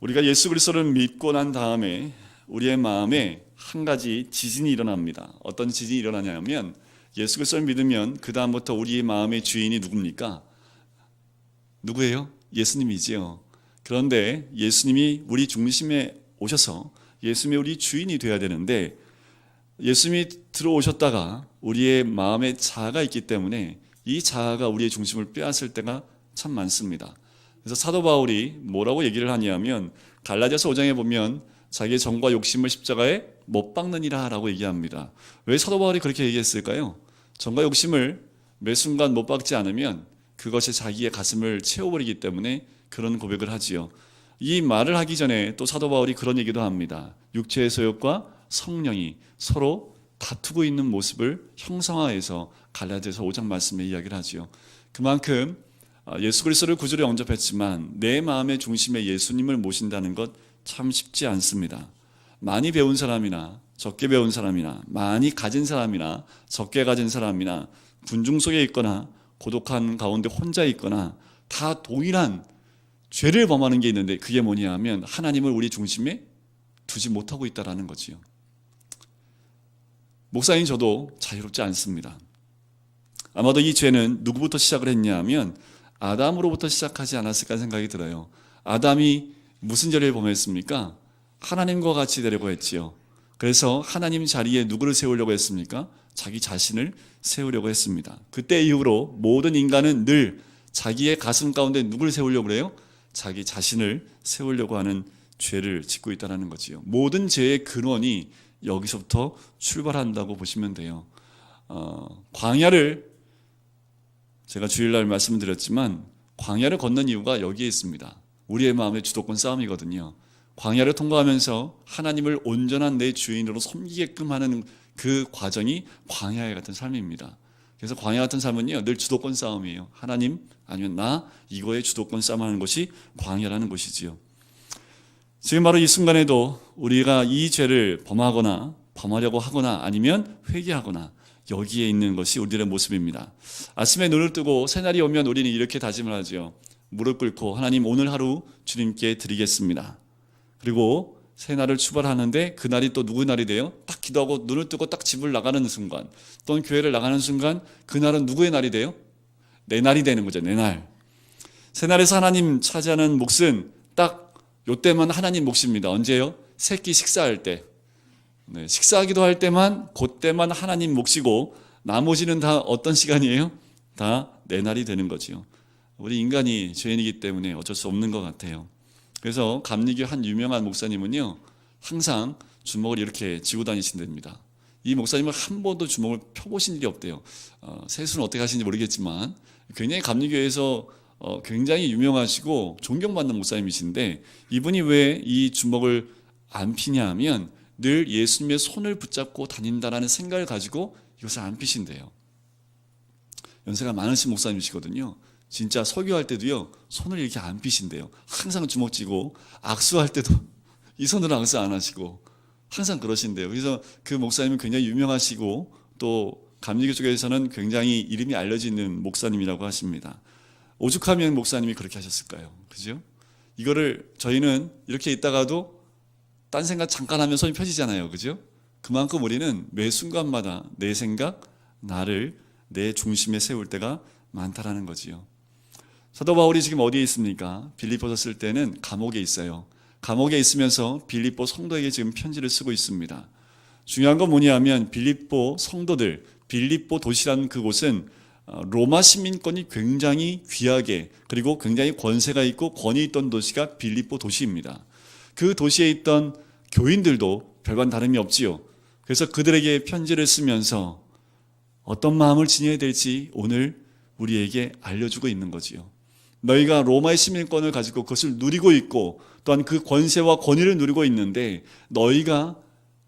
우리가 예수 그리스도를 믿고 난 다음에 우리의 마음에 한 가지 지진이 일어납니다. 어떤 지진이 일어나냐면 예수 그리스도를 믿으면 그 다음부터 우리의 마음의 주인이 누굽니까? 누구예요? 예수님이지요. 그런데 예수님이 우리 중심에 오셔서 예수님이 우리 주인이 되어야 되는데 예수님이 들어오셨다가 우리의 마음에 자아가 있기 때문에 이 자아가 우리의 중심을 빼앗을 때가 참 많습니다. 그래서 사도 바울이 뭐라고 얘기를 하냐면 갈라디아서 5장에 보면 자기의 정과 욕심을 십자가에 못 박느니라 라고 얘기합니다. 왜 사도 바울이 그렇게 얘기했을까요? 정과 욕심을 매 순간 못 박지 않으면 그것이 자기의 가슴을 채워버리기 때문에 그런 고백을 하지요. 이 말을 하기 전에 또 사도 바울이 그런 얘기도 합니다. 육체의 소욕과 성령이 서로 다투고 있는 모습을 형상화해서 갈라디아서 5장 말씀에 이야기를 하지요. 그만큼 예수 그리스도를 구주로 영접했지만 내 마음의 중심에 예수님을 모신다는 것 참 쉽지 않습니다. 많이 배운 사람이나 적게 배운 사람이나 많이 가진 사람이나 적게 가진 사람이나 군중 속에 있거나 고독한 가운데 혼자 있거나 다 동일한 죄를 범하는 게 있는데 그게 뭐냐 하면 하나님을 우리 중심에 두지 못하고 있다는 거지요. 목사님 저도 자유롭지 않습니다. 아마도 이 죄는 누구부터 시작을 했냐 하면 아담으로부터 시작하지 않았을까 생각이 들어요. 아담이 무슨 죄를 범했습니까? 하나님과 같이 되려고 했지요. 그래서 하나님 자리에 누구를 세우려고 했습니까? 자기 자신을 세우려고 했습니다. 그때 이후로 모든 인간은 늘 자기의 가슴 가운데 누구를 세우려고 해요? 자기 자신을 세우려고 하는 죄를 짓고 있다는 거지요. 모든 죄의 근원이 여기서부터 출발한다고 보시면 돼요. 광야를 제가 주일날 말씀드렸지만 광야를 걷는 이유가 여기에 있습니다. 우리의 마음의 주도권 싸움이거든요. 광야를 통과하면서 하나님을 온전한 내 주인으로 섬기게끔 하는 그 과정이 광야 같은 삶입니다. 그래서 광야 같은 삶은요 늘 주도권 싸움이에요. 하나님 아니면 나 이거에 주도권 싸움하는 것이 광야라는 것이지요. 지금 바로 이 순간에도 우리가 이 죄를 범하려고 하거나 아니면 회개하거나 여기에 있는 것이 우리들의 모습입니다. 아침에 눈을 뜨고 새날이 오면 우리는 이렇게 다짐을 하죠. 무릎 꿇고 하나님 오늘 하루 주님께 드리겠습니다. 그리고 새날을 출발하는데 그날이 또 누구 날이 돼요? 딱 기도하고 눈을 뜨고 딱 집을 나가는 순간 또는 교회를 나가는 순간 그날은 누구의 날이 돼요? 내 날이 되는 거죠. 내 날. 새날에서 하나님 차지하는 몫은 딱 요때만 하나님 몫입니다. 언제요? 새끼 식사할 때. 식사하기도 할 때만 그때만 하나님 몫이고 나머지는 다 어떤 시간이에요? 다 내 날이 되는 거지요. 우리 인간이 죄인이기 때문에 어쩔 수 없는 것 같아요. 그래서 감리교 한 유명한 목사님은요 항상 주먹을 이렇게 쥐고 다니신답니다. 이 목사님은 한 번도 주먹을 펴보신 일이 없대요. 세수는 어떻게 하시는지 모르겠지만 굉장히 감리교에서 굉장히 유명하시고 존경받는 목사님이신데 이분이 왜 이 주먹을 안 피냐 하면 늘 예수님의 손을 붙잡고 다닌다라는 생각을 가지고 이것을 안 피신대요. 연세가 많으신 목사님이시거든요. 진짜 설교할 때도요 손을 이렇게 안 피신대요. 항상 주먹 쥐고 악수할 때도 이 손으로 악수 안 하시고 항상 그러신대요. 그래서 그 목사님은 굉장히 유명하시고 또 감리교 쪽에서는 굉장히 이름이 알려져 있는 목사님이라고 하십니다. 오죽하면 목사님이 그렇게 하셨을까요? 그죠? 이거를 저희는 이렇게 있다가도 딴 생각 잠깐 하면 손이 펴지잖아요. 그죠? 그만큼 우리는 매 순간마다 내 생각, 나를 내 중심에 세울 때가 많다라는 거지요. 사도 바울이 지금 어디에 있습니까? 빌립보서 쓸 때는 감옥에 있어요. 감옥에 있으면서 빌립보 성도에게 지금 편지를 쓰고 있습니다. 중요한 건 뭐냐면 빌립보 성도들, 빌립보 도시라는 그곳은 로마 시민권이 굉장히 귀하게 그리고 굉장히 권세가 있고 권위 있던 도시가 빌립보 도시입니다. 그 도시에 있던 교인들도 별반 다름이 없지요. 그래서 그들에게 편지를 쓰면서 어떤 마음을 지녀야 될지 오늘 우리에게 알려주고 있는 거지요. 너희가 로마의 시민권을 가지고 그것을 누리고 있고 또한 그 권세와 권위를 누리고 있는데 너희가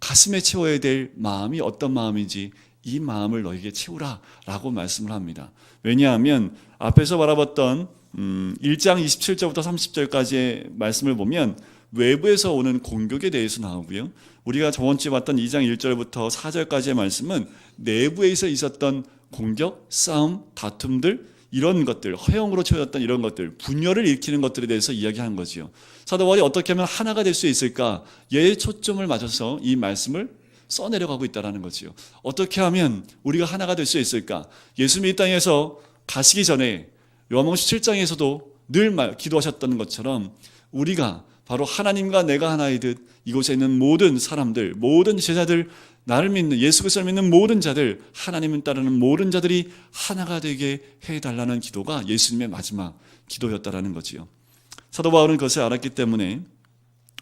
가슴에 채워야 될 마음이 어떤 마음인지 이 마음을 너희에게 채우라 라고 말씀을 합니다. 왜냐하면 앞에서 바라봤던 1장 27절부터 30절까지의 말씀을 보면 외부에서 오는 공격에 대해서 나오고요. 우리가 저번주에 봤던 2장 1절부터 4절까지의 말씀은 내부에서 있었던 공격, 싸움, 다툼들 이런 것들, 허영으로 채워졌던 이런 것들, 분열을 일으키는 것들에 대해서 이야기하는 거지요. 사도 바울이 어떻게 하면 하나가 될 수 있을까? 얘의 초점을 맞춰서 이 말씀을 써내려가고 있다는 거지요. 어떻게 하면 우리가 하나가 될 수 있을까? 예수님이 이 땅에서 가시기 전에 요한복음 17장에서도 늘 기도하셨던 것처럼 우리가 바로 하나님과 내가 하나이듯 이곳에 있는 모든 사람들, 모든 제자들, 나를 믿는 예수 그리스도를 믿는 모든 자들, 하나님을 따르는 모든 자들이 하나가 되게 해달라는 기도가 예수님의 마지막 기도였다라는 거지요. 사도 바울은 그것을 알았기 때문에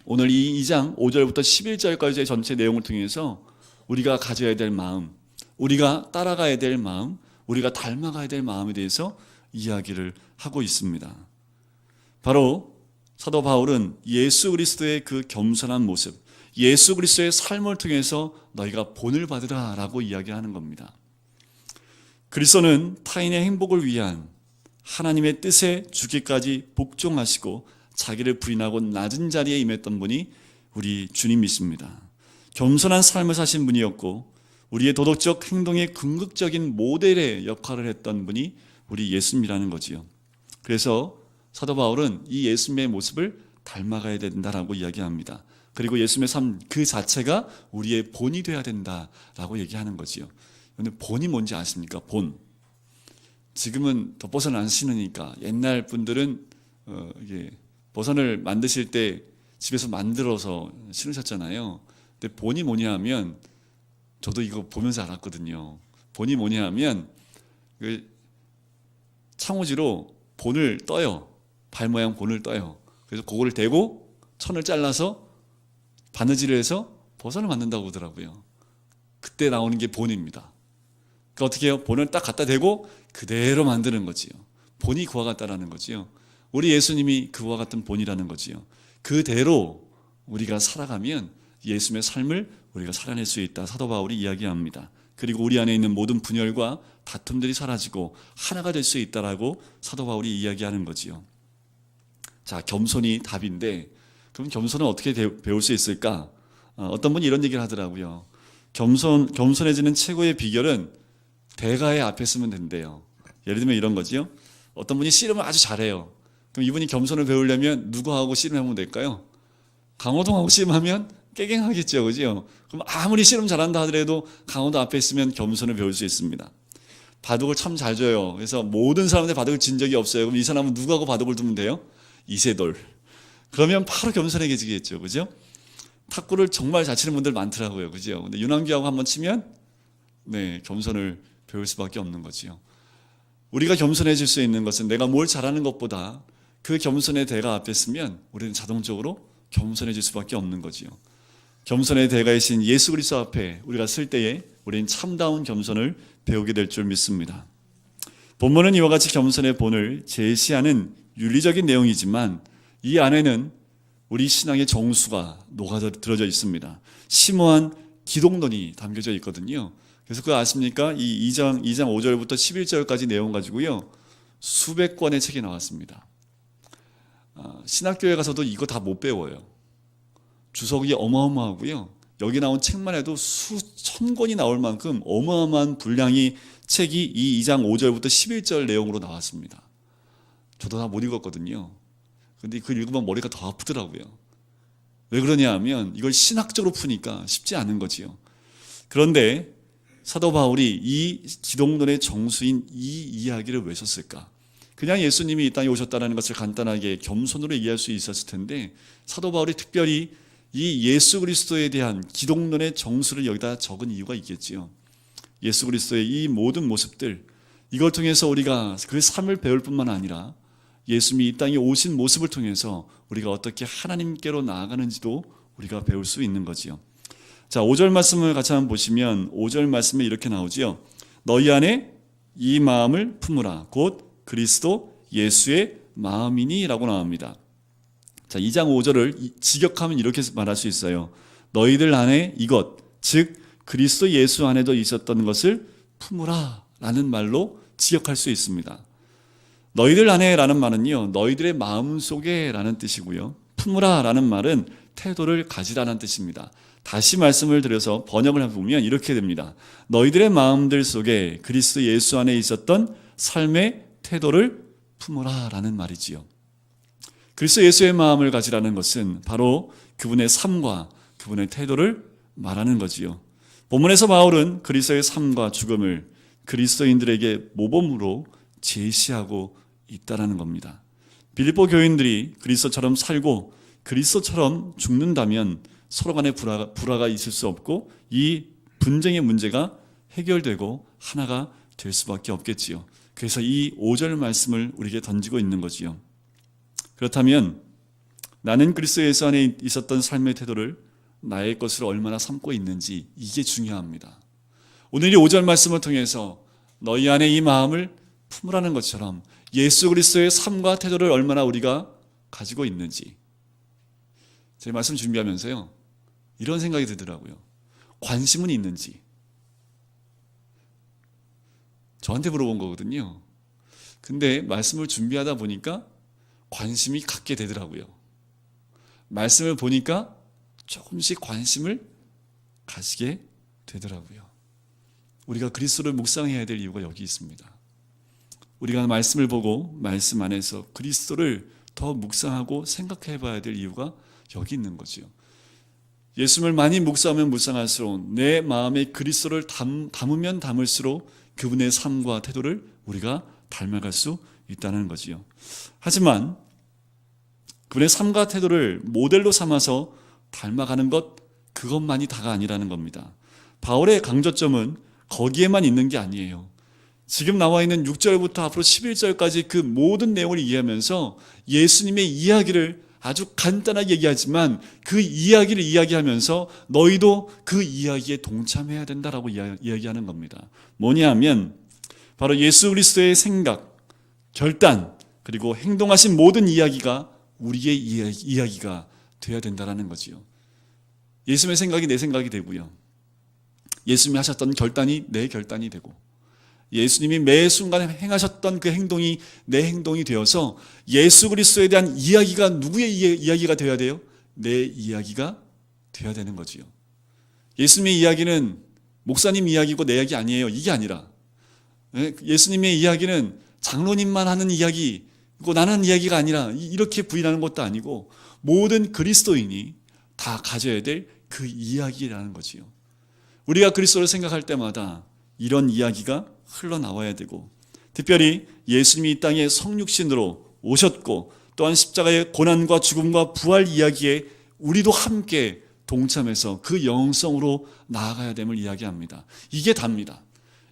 오늘 이 2장 5절부터 11절까지의 전체 내용을 통해서 우리가 가져야 될 마음, 우리가 따라가야 될 마음, 우리가 닮아가야 될 마음에 대해서 이야기를 하고 있습니다. 바로 사도 바울은 예수 그리스도의 그 겸손한 모습, 예수 그리스도의 삶을 통해서 너희가 본을 받으라 라고 이야기하는 겁니다. 그리스도는 타인의 행복을 위한 하나님의 뜻에 주기까지 복종하시고 자기를 부인하고 낮은 자리에 임했던 분이 우리 주님이십니다. 겸손한 삶을 사신 분이었고 우리의 도덕적 행동의 궁극적인 모델의 역할을 했던 분이 우리 예수님이라는 거지요. 그래서 사도 바울은 이 예수님의 모습을 닮아가야 된다라고 이야기합니다. 그리고 예수님의 삶 그 자체가 우리의 본이 되어야 된다라고 얘기하는 거지요. 근데 본이 뭔지 아십니까? 본. 지금은 덧버선을 안 신으니까 옛날 분들은 이게 버선을 만드실 때 집에서 만들어서 신으셨잖아요. 근데 본이 뭐냐 하면 저도 이거 보면서 알았거든요. 본이 뭐냐 하면 그 창호지로 본을 떠요. 발 모양 본을 떠요. 그래서 그거를 대고 천을 잘라서 바느질을 해서 버선을 만든다고 하더라고요. 그때 나오는 게 본입니다. 그러니까 어떻게 해요? 본을 딱 갖다 대고 그대로 만드는 거지요. 본이 그와 같다라는 거지요. 우리 예수님이 그와 같은 본이라는 거지요. 그대로 우리가 살아가면 예수님의 삶을 우리가 살아낼 수 있다. 사도 바울이 이야기합니다. 그리고 우리 안에 있는 모든 분열과 다툼들이 사라지고 하나가 될 수 있다라고 사도 바울이 이야기하는 거지요. 자, 겸손이 답인데 그럼 겸손은 어떻게 배울 수 있을까? 어떤 분이 이런 얘기를 하더라고요. 겸손해지는 최고의 비결은 대가의 앞에 쓰면 된대요. 예를 들면 이런 거지요. 어떤 분이 씨름을 아주 잘해요. 그럼 이분이 겸손을 배우려면 누구하고 씨름하면 될까요? 강호동하고 씨름하면 깨갱하겠죠, 그죠? 그럼 아무리 씨름 잘한다 하더라도 강호동 앞에 있으면 겸손을 배울 수 있습니다. 바둑을 참 잘 둬요. 그래서 모든 사람들 바둑을 진 적이 없어요. 그럼 이 사람은 누구하고 바둑을 두면 돼요? 이세돌. 그러면 바로 겸손해지겠죠, 그죠? 탁구를 정말 잘 치는 분들 많더라고요, 그죠? 근데 윤한기하고 한번 치면 네, 겸손을 배울 수밖에 없는 거지요. 우리가 겸손해질 수 있는 것은 내가 뭘 잘하는 것보다 그 겸손의 대가 앞에 쓰면 우리는 자동적으로 겸손해질 수밖에 없는 거지요. 겸손의 대가이신 예수 그리스도 앞에 우리가 쓸 때에 우리는 참다운 겸손을 배우게 될 줄 믿습니다. 본문은 이와 같이 겸손의 본을 제시하는 윤리적인 내용이지만 이 안에는 우리 신앙의 정수가 녹아들어져 있습니다. 심오한 기독론이 담겨져 있거든요. 그래서 그거 아십니까? 이 2장 5절부터 11절까지 내용 가지고요. 수백 권의 책이 나왔습니다. 신학교에 가서도 이거 다 못 배워요. 주석이 어마어마하고요. 여기 나온 책만 해도 수천 권이 나올 만큼 어마어마한 분량의 책이 이 2장 5절부터 11절 내용으로 나왔습니다. 저도 다 못 읽었거든요. 근데 그걸 읽으면 머리가 더 아프더라고요. 왜 그러냐 하면 이걸 신학적으로 푸니까 쉽지 않은 거지요. 그런데 사도 바울이 이 기독론의 정수인 이 이야기를 왜 썼을까? 그냥 예수님이 이 땅에 오셨다는 것을 간단하게 겸손으로 이해할 수 있었을 텐데 사도 바울이 특별히 이 예수 그리스도에 대한 기독론의 정수를 여기다 적은 이유가 있겠지요. 예수 그리스도의 이 모든 모습들, 이걸 통해서 우리가 그 삶을 배울 뿐만 아니라 예수님이 이 땅에 오신 모습을 통해서 우리가 어떻게 하나님께로 나아가는지도 우리가 배울 수 있는 거지요. 자, 5절 말씀을 같이 한번 보시면 5절 말씀에 이렇게 나오지요. 너희 안에 이 마음을 품으라. 곧 그리스도 예수의 마음이니 라고 나옵니다. 자, 2장 5절을 직역하면 이렇게 말할 수 있어요. 너희들 안에 이것, 즉 그리스도 예수 안에도 있었던 것을 품으라 라는 말로 직역할 수 있습니다. 너희들 안에 라는 말은요, 너희들의 마음 속에 라는 뜻이고요. 품으라 라는 말은 태도를 가지라는 뜻입니다. 다시 말씀을 드려서 번역을 해보면 이렇게 됩니다. 너희들의 마음들 속에 그리스도 예수 안에 있었던 삶의 태도를 품으라라는 말이지요. 그리스도 예수의 마음을 가지라는 것은 바로 그분의 삶과 그분의 태도를 말하는 거지요. 본문에서 바울은 그리스도의 삶과 죽음을 그리스도인들에게 모범으로 제시하고 있다라는 겁니다. 빌립보 교인들이 그리스도처럼 살고 그리스도처럼 죽는다면 서로 간에 불화가 있을 수 없고 이 분쟁의 문제가 해결되고 하나가 될 수밖에 없겠지요. 그래서 이 5절 말씀을 우리에게 던지고 있는 거지요. 그렇다면 나는 그리스도 예수 안에 있었던 삶의 태도를 나의 것으로 얼마나 삼고 있는지, 이게 중요합니다. 오늘 이 5절 말씀을 통해서 너희 안에 이 마음을 품으라는 것처럼 예수 그리스도의 삶과 태도를 얼마나 우리가 가지고 있는지, 제 말씀 준비하면서요 이런 생각이 들더라고요. 관심은 있는지. 저한테 물어본 거거든요. 근데 말씀을 준비하다 보니까 관심이 갖게 되더라고요. 말씀을 보니까 조금씩 관심을 가지게 되더라고요. 우리가 그리스도를 묵상해야 될 이유가 여기 있습니다. 우리가 말씀을 보고 말씀 안에서 그리스도를 더 묵상하고 생각해 봐야 될 이유가 여기 있는 거죠. 예수님을 많이 묵상하면 묵상할수록 내 마음에 그리스도를 담으면 담을수록 그분의 삶과 태도를 우리가 닮아갈 수 있다는 거지요. 하지만 그분의 삶과 태도를 모델로 삼아서 닮아가는 것, 그것만이 다가 아니라는 겁니다. 바울의 강조점은 거기에만 있는 게 아니에요. 지금 나와 있는 6절부터 앞으로 11절까지 그 모든 내용을 이해하면서 예수님의 이야기를 아주 간단하게 얘기하지만 그 이야기를 이야기하면서 너희도 그 이야기에 동참해야 된다라고 이야기하는 겁니다. 뭐냐 하면 바로 예수 그리스도의 생각, 결단, 그리고 행동하신 모든 이야기가 우리의 이야기가 되어야 된다는 거지요. 예수님의 생각이 내 생각이 되고요. 예수님이 하셨던 결단이 내 결단이 되고, 예수님이 매 순간에 행하셨던 그 행동이 내 행동이 되어서 예수 그리스도에 대한 이야기가 누구의 이야기가 되어야 돼요? 내 이야기가 되어야 되는 거지요. 예수님의 이야기는 목사님 이야기고 내 이야기 아니에요. 이게 아니라 예수님의 이야기는 장로님만 하는 이야기고 나는 하는 이야기가 아니라 이렇게 부인하는 것도 아니고 모든 그리스도인이 다 가져야 될 그 이야기라는 거지요. 우리가 그리스도를 생각할 때마다 이런 이야기가 흘러나와야 되고, 특별히 예수님이 이 땅에 성육신으로 오셨고 또한 십자가의 고난과 죽음과 부활 이야기에 우리도 함께 동참해서 그 영성으로 나아가야 됨을 이야기합니다. 이게 답니다.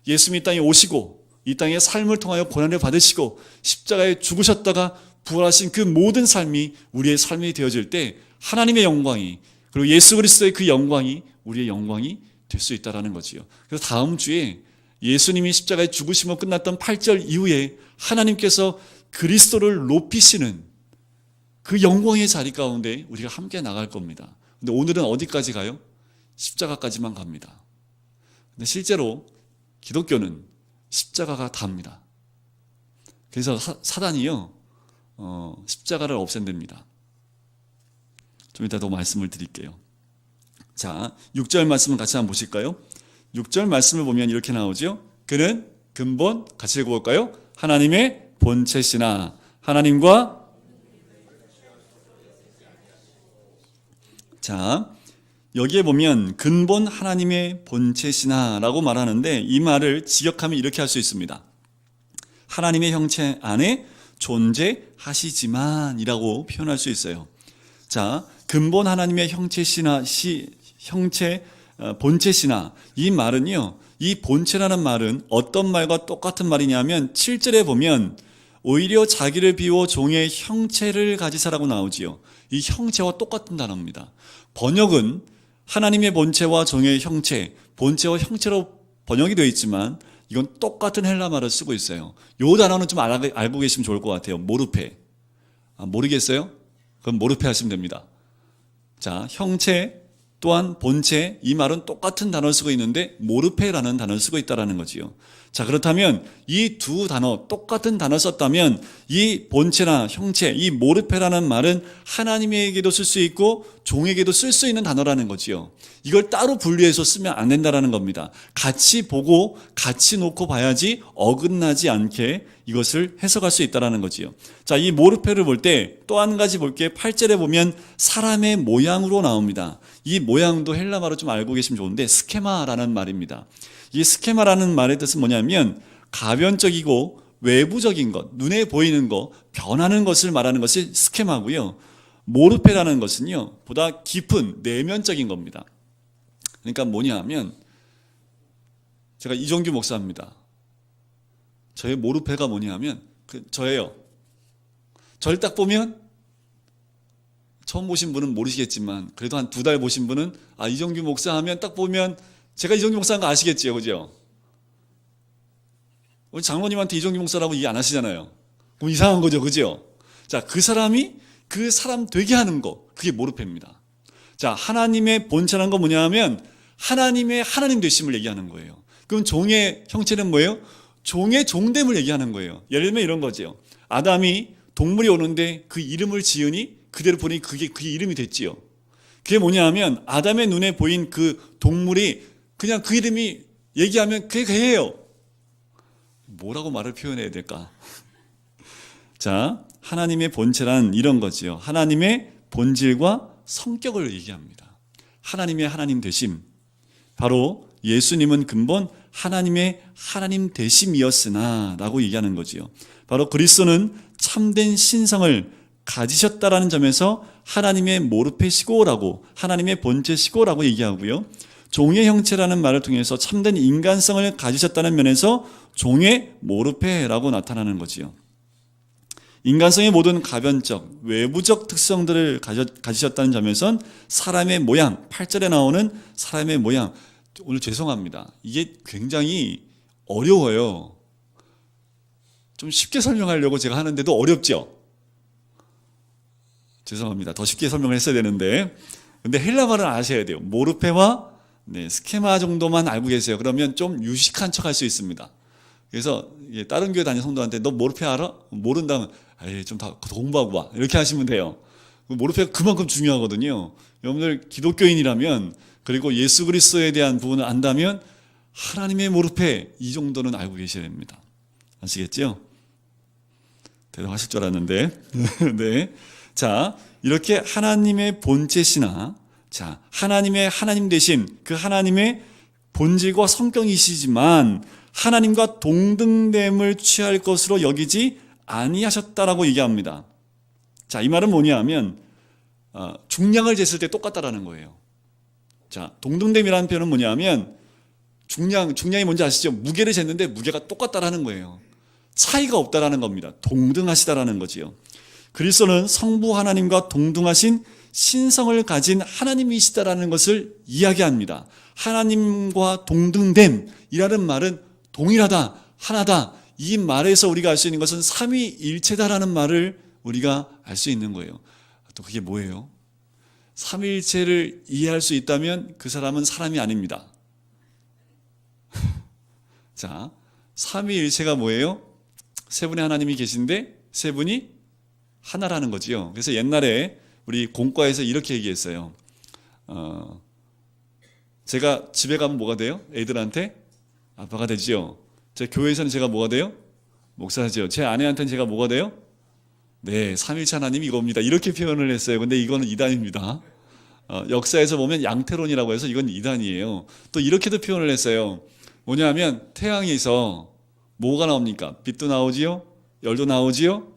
예수님이 이 땅에 오시고 이 땅의 삶을 통하여 고난을 받으시고 십자가에 죽으셨다가 부활하신 그 모든 삶이 우리의 삶이 되어질 때 하나님의 영광이, 그리고 예수 그리스도의 그 영광이 우리의 영광이 될 수 있다는 거지요. 그래서 다음 주에 예수님이 십자가에 죽으심으로 끝났던 8절 이후에 하나님께서 그리스도를 높이시는 그 영광의 자리 가운데 우리가 함께 나갈 겁니다. 근데 오늘은 어디까지 가요? 십자가까지만 갑니다. 근데 실제로 기독교는 십자가가 답니다. 그래서 사단이요 십자가를 없앤답니다. 좀 이따 더 말씀을 드릴게요. 자, 6절 말씀을 같이 한번 보실까요? 6절 말씀을 보면 이렇게 나오죠. 그는 근본, 같이 읽어볼까요? 하나님의 본체시나 하나님과, 자, 여기에 보면 근본 하나님의 본체시나 라고 말하는데 이 말을 직역하면 이렇게 할 수 있습니다. 하나님의 형체 안에 존재하시지만 이라고 표현할 수 있어요. 자, 근본 하나님의 본체시나, 이 말은요, 이 본체라는 말은 어떤 말과 똑같은 말이냐면 7절에 보면 오히려 자기를 비워 종의 형체를 가지사라고 나오지요. 이 형체와 똑같은 단어입니다. 번역은 하나님의 본체와 종의 형체, 본체와 형체로 번역이 되어 있지만 이건 똑같은 헬라 말을 쓰고 있어요. 이 단어는 좀 알고 계시면 좋을 것 같아요. 모르페. 모르겠어요? 그럼 모르페 하시면 됩니다. 자, 형체 또한 본체, 이 말은 똑같은 단어를 쓰고 있는데 모르페라는 단어를 쓰고 있다는 거지요. 자, 그렇다면 이 두 단어, 똑같은 단어 썼다면 이 본체나 형체, 이 모르페라는 말은 하나님에게도 쓸 수 있고 종에게도 쓸 수 있는 단어라는 거지요. 이걸 따로 분리해서 쓰면 안 된다는 겁니다. 같이 보고 같이 놓고 봐야지 어긋나지 않게 이것을 해석할 수 있다는 거지요. 자, 이 모르페를 볼 때 또 한 가지 볼게요. 8절에 보면 사람의 모양으로 나옵니다. 이 모양도 헬라말로 좀 알고 계시면 좋은데 스케마라는 말입니다. 이 스케마라는 말의 뜻은 뭐냐면 가변적이고 외부적인 것, 눈에 보이는 것, 변하는 것을 말하는 것이 스케마고요. 모르페라는 것은요, 보다 깊은 내면적인 겁니다. 그러니까 뭐냐 하면, 제가 이종규 목사입니다. 저의 모르페가 뭐냐 하면, 저예요. 저를 딱 보면, 처음 보신 분은 모르시겠지만, 그래도 한 2달 보신 분은, 아, 이종규 목사 하면 딱 보면, 제가 이종규 목사인 거 아시겠지요, 그죠? 우리 장로님한테 이종규 목사라고 얘기 안 하시잖아요. 그럼 이상한 거죠, 그죠? 자, 그 사람이 그 사람 되게 하는 거, 그게 모르페입니다. 자, 하나님의 본체라는 건 뭐냐 하면 하나님의 하나님 되심을 얘기하는 거예요. 그럼 종의 형체는 뭐예요? 종의 종됨을 얘기하는 거예요. 예를 들면 이런 거죠. 아담이 동물이 오는데 그 이름을 지으니 그대로 보니 그게 그 이름이 됐지요. 그게 뭐냐 하면 아담의 눈에 보인 그 동물이 그냥 그 이름이 얘기하면 그게 걔예요. 뭐라고 말을 표현해야 될까? 자, 하나님의 본체란 이런 거지요. 하나님의 본질과 성격을 얘기합니다. 하나님의 하나님 되심. 바로 예수님은 근본 하나님의 하나님 되심이었으나 라고 얘기하는 거지요. 바로 그리스도는 참된 신성을 가지셨다라는 점에서 하나님의 모르페시고라고, 하나님의 본체시고라고 얘기하고요. 종의 형체라는 말을 통해서 참된 인간성을 가지셨다는 면에서 종의 모르페라고 나타나는 거지요. 인간성의 모든 가변적, 외부적 특성들을 가지셨다는 점에선 사람의 모양, 8절에 나오는 사람의 모양, 오늘 죄송합니다. 이게 굉장히 어려워요. 좀 쉽게 설명하려고 제가 하는데도 어렵죠? 죄송합니다. 더 쉽게 설명을 했어야 되는데, 근데 헬라말은 아셔야 돼요. 모르페와 스케마 정도만 알고 계세요. 그러면 좀 유식한 척 할 수 있습니다. 그래서 다른 교회 다니는 성도한테 너 모르페 알아? 모른다면 좀 더 공부하고 와. 이렇게 하시면 돼요. 모르페가 그만큼 중요하거든요. 여러분들 기독교인이라면 그리고 예수 그리스도에 대한 부분을 안다면 하나님의 모르페 이 정도는 알고 계셔야 됩니다. 아시겠죠? 대답하실 줄 알았는데. 네. 자, 이렇게 하나님의 본체시나 자, 하나님의 하나님 되심, 그 하나님의 본질과 성격이시지만 하나님과 동등됨을 취할 것으로 여기지 아니하셨다라고 얘기합니다. 자, 이 말은 뭐냐 하면 중량을 쟀을 때 똑같다라는 거예요. 자, 동등됨이라는 표현은 뭐냐 하면 중량이 뭔지 아시죠? 무게를 쟀는데 무게가 똑같다라는 거예요. 차이가 없다라는 겁니다. 동등하시다라는 거지요. 그리스도는 성부 하나님과 동등하신 신성을 가진 하나님이시다라는 것을 이야기합니다. 하나님과 동등됨이라는 말은 동일하다, 하나다. 이 말에서 우리가 알 수 있는 것은 삼위일체다라는 말을 우리가 알 수 있는 거예요. 또 그게 뭐예요? 삼위일체를 이해할 수 있다면 그 사람은 사람이 아닙니다. 자, 삼위일체가 뭐예요? 세 분의 하나님이 계신데 세 분이 하나라는 거지요. 그래서 옛날에 우리 공과에서 이렇게 얘기했어요. 제가 집에 가면 뭐가 돼요? 애들한테 아빠가 되지요. 제 교회에서는 제가 뭐가 돼요? 목사지요. 제 아내한테는 제가 뭐가 돼요? 네, 삼위일체 하나님이 이겁니다. 이렇게 표현을 했어요. 근데 이거는 이단입니다. 역사에서 보면 양태론이라고 해서 이건 이단이에요. 또 이렇게도 표현을 했어요. 뭐냐면 태양에서 뭐가 나옵니까? 빛도 나오지요, 열도 나오지요,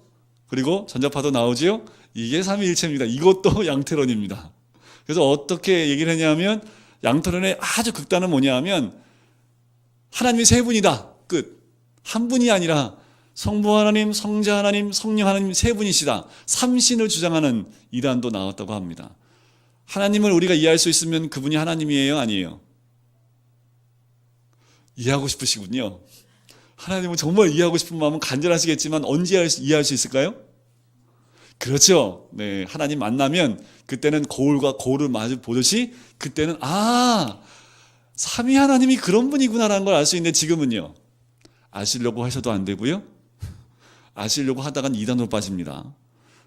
그리고 전자파도 나오지요. 이게 삼위일체입니다. 이것도 양태론입니다. 그래서 어떻게 얘기를 했냐면 양태론의 아주 극단은 뭐냐 하면 하나님이 세 분이다. 끝. 한 분이 아니라 성부 하나님, 성자 하나님, 성령 하나님 세 분이시다. 삼신을 주장하는 이단도 나왔다고 합니다. 하나님을 우리가 이해할 수 있으면 그분이 하나님이에요? 아니에요? 이해하고 싶으시군요. 하나님은 정말 이해하고 싶은 마음은 간절하시겠지만 언제 이해할 수 있을까요? 그렇죠. 네, 하나님 만나면 그때는 거울과 거울을 마주 보듯이 그때는 삼위 하나님이 그런 분이구나라는 걸 알 수 있는데 지금은요. 아시려고 하셔도 안 되고요. 아시려고 하다간 이단으로 빠집니다.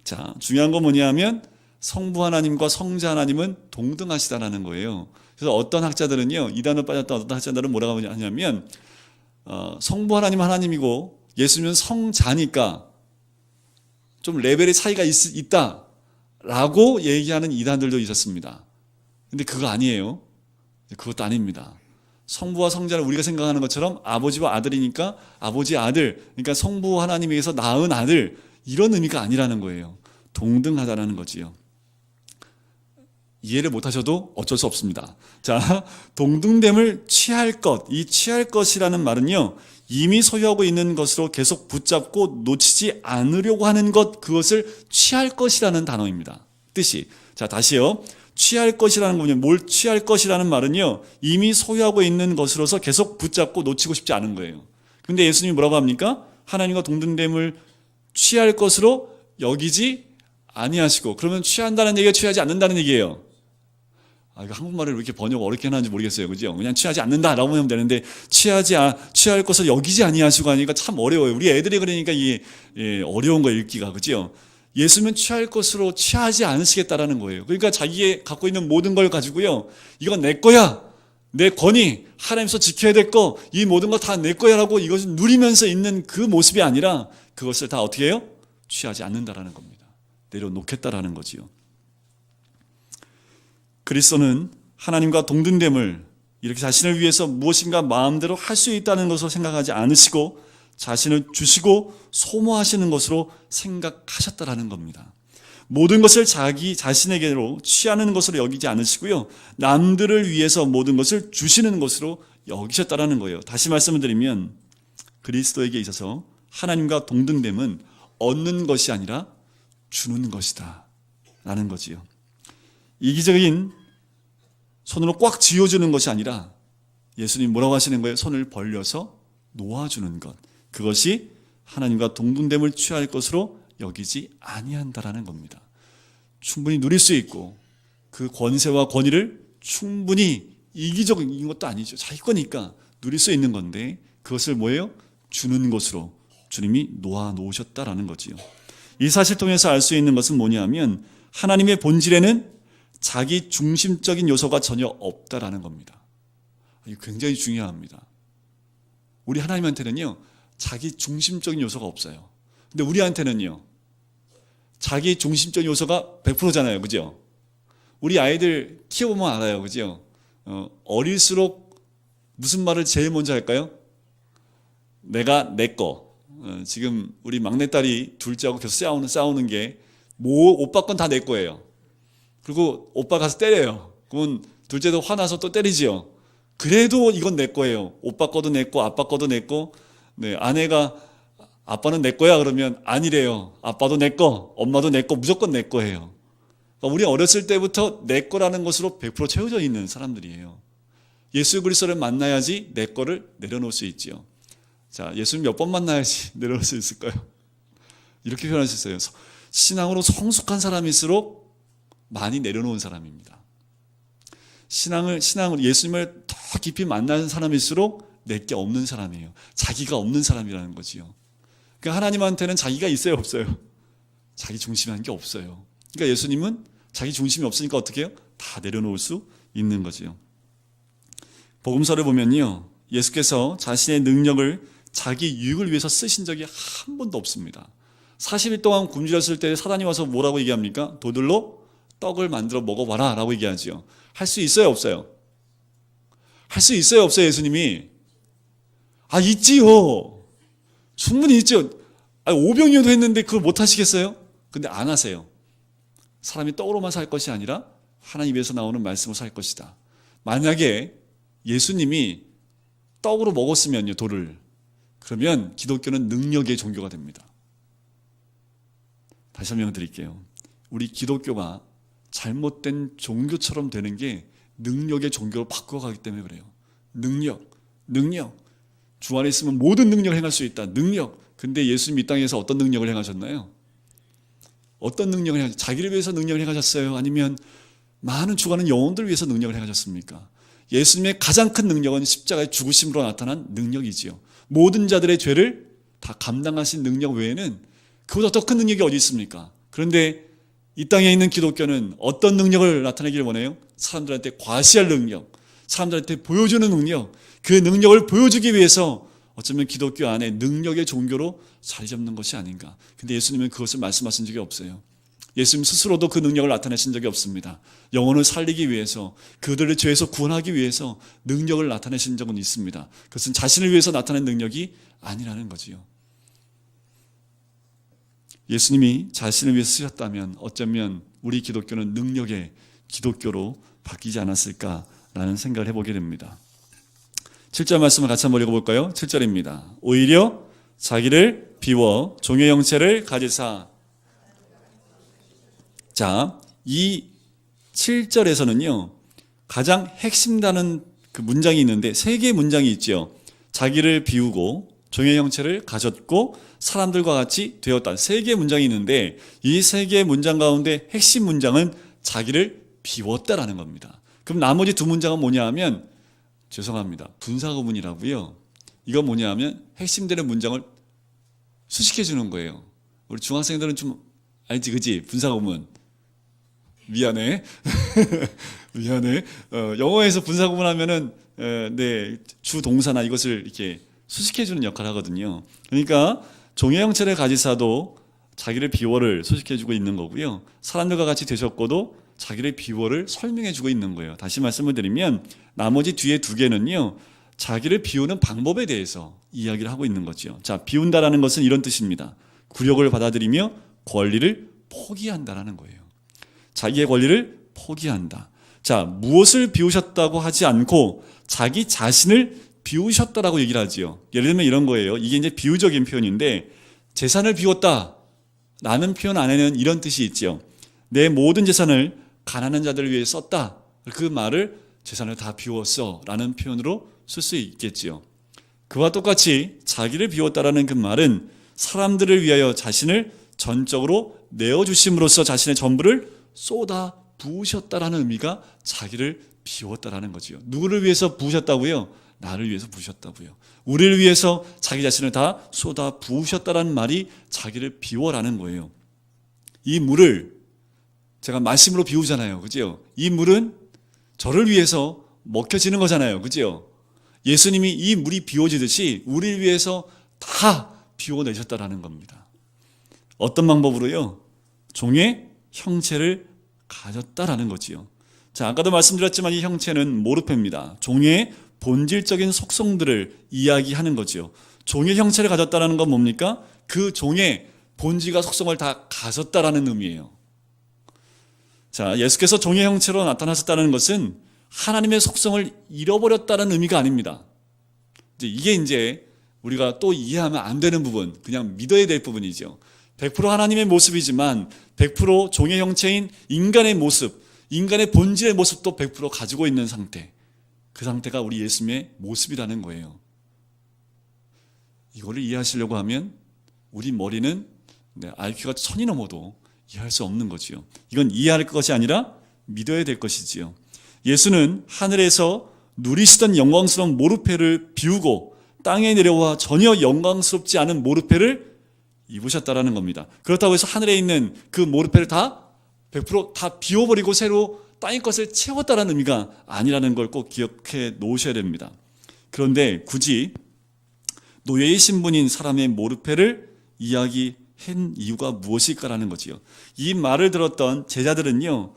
자, 중요한 건 뭐냐면 성부 하나님과 성자 하나님은 동등하시다라는 거예요. 그래서 어떤 학자들은요, 이단으로 빠졌던 어떤 학자들은 뭐라고 하냐면 성부 하나님 하나님이고 예수님은 성자니까 좀 레벨의 차이가 있다라고 얘기하는 이단들도 있었습니다. 근데 그거 아니에요. 그것도 아닙니다. 성부와 성자는 우리가 생각하는 것처럼 아버지와 아들이니까 아버지 아들, 그러니까 성부 하나님에게서 낳은 아들, 이런 의미가 아니라는 거예요. 동등하다라는 거지요. 이해를 못하셔도 어쩔 수 없습니다. 자, 동등됨을 취할 것, 이 취할 것이라는 말은요, 이미 소유하고 있는 것으로 계속 붙잡고 놓치지 않으려고 하는 것, 그것을 취할 것이라는 단어입니다. 뜻이. 자, 다시요. 취할 것이라는 거는요, 뭘 취할 것이라는 말은요, 이미 소유하고 있는 것으로서 계속 붙잡고 놓치고 싶지 않은 거예요. 근데 예수님이 뭐라고 합니까? 하나님과 동등됨을 취할 것으로 여기지 아니하시고, 그러면 취한다는 얘기가 취하지 않는다는 얘기예요. 이거 한국말을 왜 이렇게 번역 어렵게 하는지 모르겠어요. 그죠? 그냥 취하지 않는다라고 하면 되는데, 취할 것을 여기지 아니하시고 하니까 참 어려워요. 우리 애들이 그러니까 이게 어려운 거 읽기가. 그죠? 예수님은 취할 것으로 취하지 않으시겠다라는 거예요. 그러니까 자기의 갖고 있는 모든 걸 가지고요, 이건 내 거야, 내 권위, 하나님께서 지켜야 될 거, 이 모든 거 다 내 거야라고 이것을 누리면서 있는 그 모습이 아니라 그것을 다 어떻게 해요? 취하지 않는다라는 겁니다. 내려놓겠다라는 거지요. 그리스도는 하나님과 동등됨을 이렇게 자신을 위해서 무엇인가 마음대로 할 수 있다는 것으로 생각하지 않으시고 자신을 주시고 소모하시는 것으로 생각하셨다라는 겁니다. 모든 것을 자기 자신에게로 취하는 것으로 여기지 않으시고요, 남들을 위해서 모든 것을 주시는 것으로 여기셨다라는 거예요. 다시 말씀을 드리면 그리스도에게 있어서 하나님과 동등됨은 얻는 것이 아니라 주는 것이다 라는 거지요. 이기적인 손으로 꽉 쥐어주는 것이 아니라 예수님 뭐라고 하시는 거예요? 손을 벌려서 놓아주는 것, 그것이 하나님과 동등됨을 취할 것으로 여기지 아니한다라는 겁니다. 충분히 누릴 수 있고 그 권세와 권위를 충분히 이기적인 것도 아니죠. 자기 거니까 누릴 수 있는 건데 그것을 뭐예요? 주는 것으로 주님이 놓아놓으셨다라는 거지요. 이 사실 통해서 알 수 있는 것은 뭐냐면 하나님의 본질에는 자기 중심적인 요소가 전혀 없다라는 겁니다. 이거 굉장히 중요합니다. 우리 하나님한테는요, 자기 중심적인 요소가 없어요. 근데 우리한테는요, 자기 중심적인 요소가 100%잖아요. 그죠? 우리 아이들 키워보면 알아요. 그죠? 어릴수록 무슨 말을 제일 먼저 할까요? 내가 내 거. 지금 우리 막내딸이 둘째하고 계속 싸우는 게 오빠 건 다 내 거예요. 그리고 오빠 가서 때려요. 그러면 둘째도 화나서 또 때리지요. 그래도 이건 내 거예요. 오빠 거도 내 거, 아빠 거도 내 거. 네, 아내가 아빠는 내 거야 그러면 아니래요. 아빠도 내 거, 엄마도 내 거, 무조건 내 거예요. 그러니까 우리 어렸을 때부터 내 거라는 것으로 100% 채워져 있는 사람들이에요. 예수 그리스도를 만나야지 내 거를 내려놓을 수 있지요. 자, 예수님 몇 번 만나야지 내려놓을 수 있을까요? 이렇게 표현하셨어요. 신앙으로 성숙한 사람일수록 많이 내려놓은 사람입니다. 신앙으로 예수님을 더 깊이 만나는 사람일수록 내게 없는 사람이에요. 자기가 없는 사람이라는 거지요. 그러니까 하나님한테는 자기가 있어요, 없어요? 자기 중심한 게 없어요. 그러니까 예수님은 자기 중심이 없으니까 어떻게 해요? 다 내려놓을 수 있는 거지요. 복음서를 보면요, 예수께서 자신의 능력을 자기 유익을 위해서 쓰신 적이 한 번도 없습니다. 40일 동안 굶주렸을 때 사단이 와서 뭐라고 얘기합니까? 도들로 떡을 만들어 먹어봐라 라고 얘기하죠. 할 수 있어요, 없어요? 할 수 있어요, 없어요? 예수님이 있지요. 충분히 있죠. 오병이어도 했는데 그걸 못 하시겠어요? 근데 안 하세요. 사람이 떡으로만 살 것이 아니라 하나님 입에서 나오는 말씀으로 살 것이다. 만약에 예수님이 떡으로 먹었으면요, 돌을, 그러면 기독교는 능력의 종교가 됩니다. 다시 설명드릴게요. 우리 기독교가 잘못된 종교처럼 되는 게 능력의 종교로 바꿔가기 때문에 그래요. 능력. 주 안에 있으면 모든 능력을 행할 수 있다. 능력. 근데 예수님 이 땅에서 어떤 능력을 행하셨나요? 어떤 능력을 행하셨어요? 자기를 위해서 능력을 행하셨어요? 아니면 많은 죽어가는 영혼들을 위해서 능력을 행하셨습니까? 예수님의 가장 큰 능력은 십자가의 죽으심으로 나타난 능력이지요. 모든 자들의 죄를 다 감당하신 능력 외에는 그보다 더 큰 능력이 어디 있습니까? 그런데 이 땅에 있는 기독교는 어떤 능력을 나타내기를 원해요? 사람들한테 과시할 능력, 사람들한테 보여주는 능력, 그 능력을 보여주기 위해서 어쩌면 기독교 안에 능력의 종교로 자리 잡는 것이 아닌가. 근데 예수님은 그것을 말씀하신 적이 없어요. 예수님 스스로도 그 능력을 나타내신 적이 없습니다. 영혼을 살리기 위해서, 그들을 죄에서 구원하기 위해서 능력을 나타내신 적은 있습니다. 그것은 자신을 위해서 나타낸 능력이 아니라는 거지요. 예수님이 자신을 위해서 쓰셨다면 어쩌면 우리 기독교는 능력의 기독교로 바뀌지 않았을까라는 생각을 해보게 됩니다. 7절 말씀을 같이 한번 읽어볼까요? 7절입니다. 오히려 자기를 비워 종의 형체를 가지사. 자, 이 7절에서는요, 가장 핵심다는 그 문장이 있는데 세 개의 문장이 있죠. 자기를 비우고 종의 형체를 가졌고 사람들과 같이 되었다. 세 개의 문장이 있는데 이 세 개의 문장 가운데 핵심 문장은 자기를 비웠다라는 겁니다. 그럼 나머지 두 문장은 뭐냐 하면, 죄송합니다, 분사구문이라고요. 이건 뭐냐 하면 핵심되는 문장을 수식해 주는 거예요. 우리 중학생들은 좀 알지, 그지? 분사구문. 미안해. 미안해. 영어에서 분사구문 하면은 주 동사나 이것을 이렇게 수식해 주는 역할을 하거든요. 그러니까 종의 형체를 가지사도 자기를 비워를 수식해 주고 있는 거고요. 사람들과 같이 되셨고도 자기를 비워를 설명해 주고 있는 거예요. 다시 말씀을 드리면 나머지 뒤에 두 개는요, 자기를 비우는 방법에 대해서 이야기를 하고 있는 거죠. 자, 비운다라는 것은 이런 뜻입니다. 굴욕을 받아들이며 권리를 포기한다라는 거예요. 자기의 권리를 포기한다. 자, 무엇을 비우셨다고 하지 않고 자기 자신을 비우셨다라고 얘기를 하지요. 예를 들면 이런 거예요. 이게 이제 비유적인 표현인데, 재산을 비웠다 라는 표현 안에는 이런 뜻이 있죠. 내 모든 재산을 가난한 자들을 위해 썼다. 그 말을 재산을 다 비웠어 라는 표현으로 쓸 수 있겠지요. 그와 똑같이 자기를 비웠다라는 그 말은 사람들을 위하여 자신을 전적으로 내어주심으로써 자신의 전부를 쏟아 부으셨다라는 의미가 자기를 비웠다라는 거지요. 누구를 위해서 부으셨다고요? 나를 위해서 부으셨다고요. 우리를 위해서 자기 자신을 다 쏟아 부으셨다라는 말이 자기를 비워라는 거예요. 이 물을 제가 말씀으로 비우잖아요. 그죠? 이 물은 저를 위해서 먹혀지는 거잖아요. 그죠? 예수님이 이 물이 비워지듯이 우리를 위해서 다 비워내셨다라는 겁니다. 어떤 방법으로요? 종의 형체를 가졌다라는 거지요. 자, 아까도 말씀드렸지만 이 형체는 모르페입니다. 종의 본질적인 속성들을 이야기하는 거죠. 종의 형체를 가졌다라는 건 뭡니까? 그 종의 본질과 속성을 다 가졌다라는 의미예요. 자, 예수께서 종의 형체로 나타나셨다는 것은 하나님의 속성을 잃어버렸다는 의미가 아닙니다. 이게 이제 우리가 또 이해하면 안 되는 부분, 그냥 믿어야 될 부분이죠. 100% 하나님의 모습이지만 100% 종의 형체인 인간의 모습, 인간의 본질의 모습도 100% 가지고 있는 상태. 그 상태가 우리 예수님의 모습이라는 거예요. 이거를 이해하시려고 하면 우리 머리는 IQ가 1000이 넘어도 이해할 수 없는 거지요. 이건 이해할 것이 아니라 믿어야 될 것이지요. 예수는 하늘에서 누리시던 영광스러운 모르페를 비우고 땅에 내려와 전혀 영광스럽지 않은 모르페를 입으셨다라는 겁니다. 그렇다고 해서 하늘에 있는 그 모르페를 다 100% 비워버리고 새로 땅의 것을 채웠다는 의미가 아니라는 걸 꼭 기억해 놓으셔야 됩니다. 그런데 굳이 노예의 신분인 사람의 모르페를 이야기한 이유가 무엇일까라는 거지요. 이 말을 들었던 제자들은요,